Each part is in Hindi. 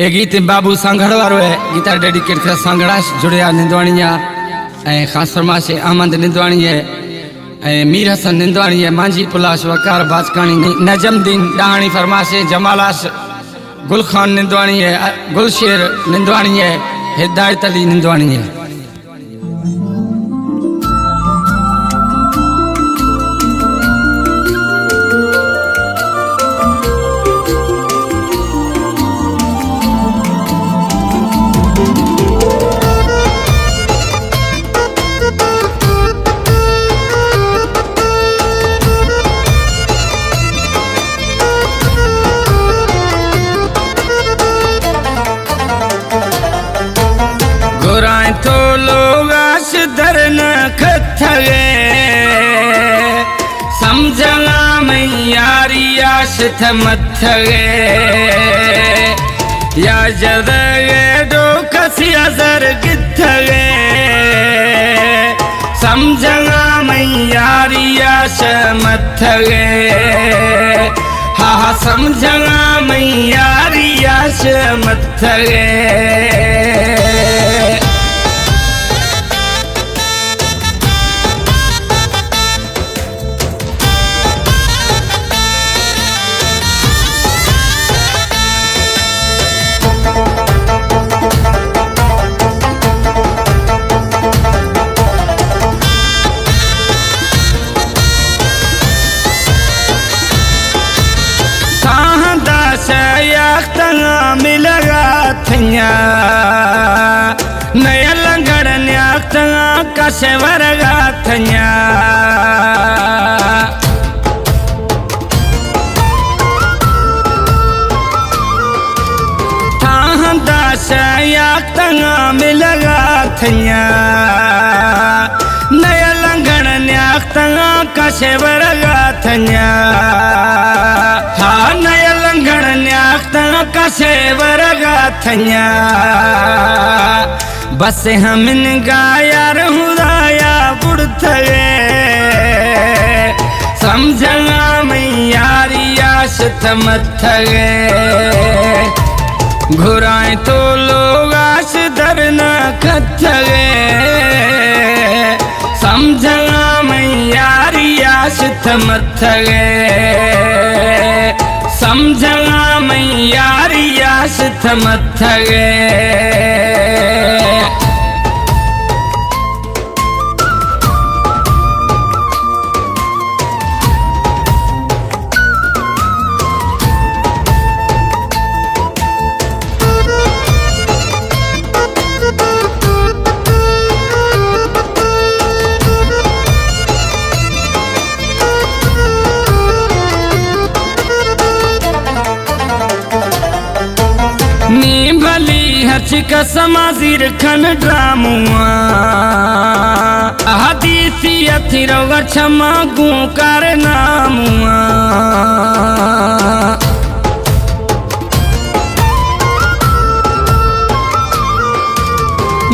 ए गीत बाबू सांगड़ वारो है गीता डेडिकेट कर सांगड़ा जुड़िया निंदवाणिया खास फरमाश अहमद निंदवाणी है मीर हसन निंदवाणी है मांझी पुलाश वकार बाजकानी नजमदीन डाणी फरमाश जमालाश गुलखान निंदवाणी है गुलशेर निंदवाणी है हिदायत अली निंदवाणी है। तो लोग आश धरन खथगे समझला में यारी आश थमथगे या जदगे दो कसी असर गिथगे समझला में यारी आश मथगे हा हा समझला में यारी आश मथगे। मिलगा थैया नया लंगड़ न्याक्ता कसे वरगा थैया मिलगा थैया नया लंगड़ न्याक्ता कसे वरगा थैया हा नया लंगड़ न्याक्ता कसे वरगा थैया बस हमन गाया हुदाया बुढ़थगे समझना में यारी आश थमथगे घुराए तो लोग आश धरना खथगे समझना में यारी आश थमथगे समझना में यारी आश थमथगे। नी भली हर्चिक समाजीर खन ड्रामुआ हदीसी अथिरोग क्षमा गुकार नामुआ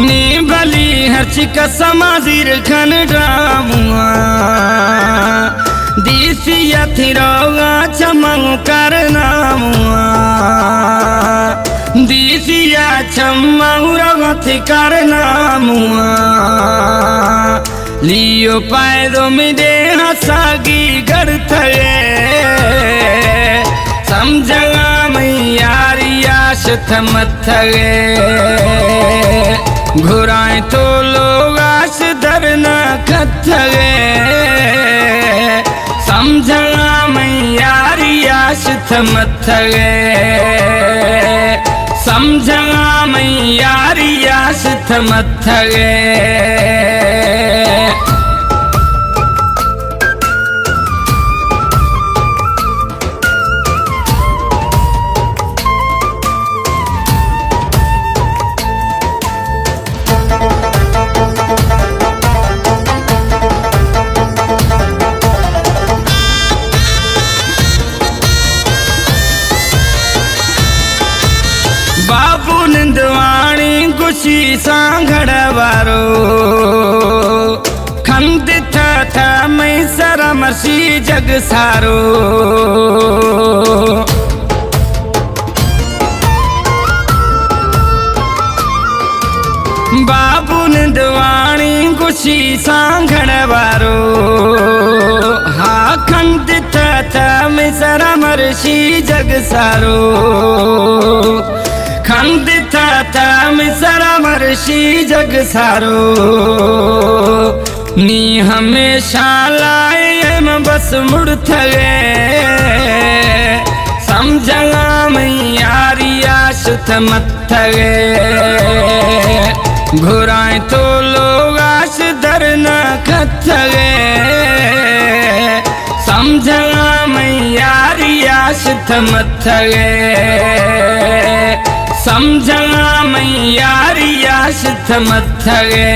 नी भली हर्चिक समाजीर खन ड्रामुआ दीसी अथिरोग क्षमा गुकार नामुआ दीसिया छम्माउरगथि करनामुआ लियो पायदो मिदे हसागी गरथगे समझगा में यारी आश थमथगे घुराए तो लोग आश धरना खथगे समझगा में यारी आश थमथगे समझगा में यारी आश थमथगे। बाबू निंदवाणी गुशी सांगड़ वारो खंद था मैं सरमसी जग सारो बाबू निंदवाणी गुशी सांगण वारो हा खंड था मिसरा मरशी जग सारो खंड था मिसरा मरशी जग सारो नी हमेशा लाए में बस मुड़ थगे समझा मैं यारी आशुत मत थगे घुराए तो लोग आश दरना खथगे समझा मैं यारी आशुत मत थगे समझा मैं यारी आशुत मत थगे।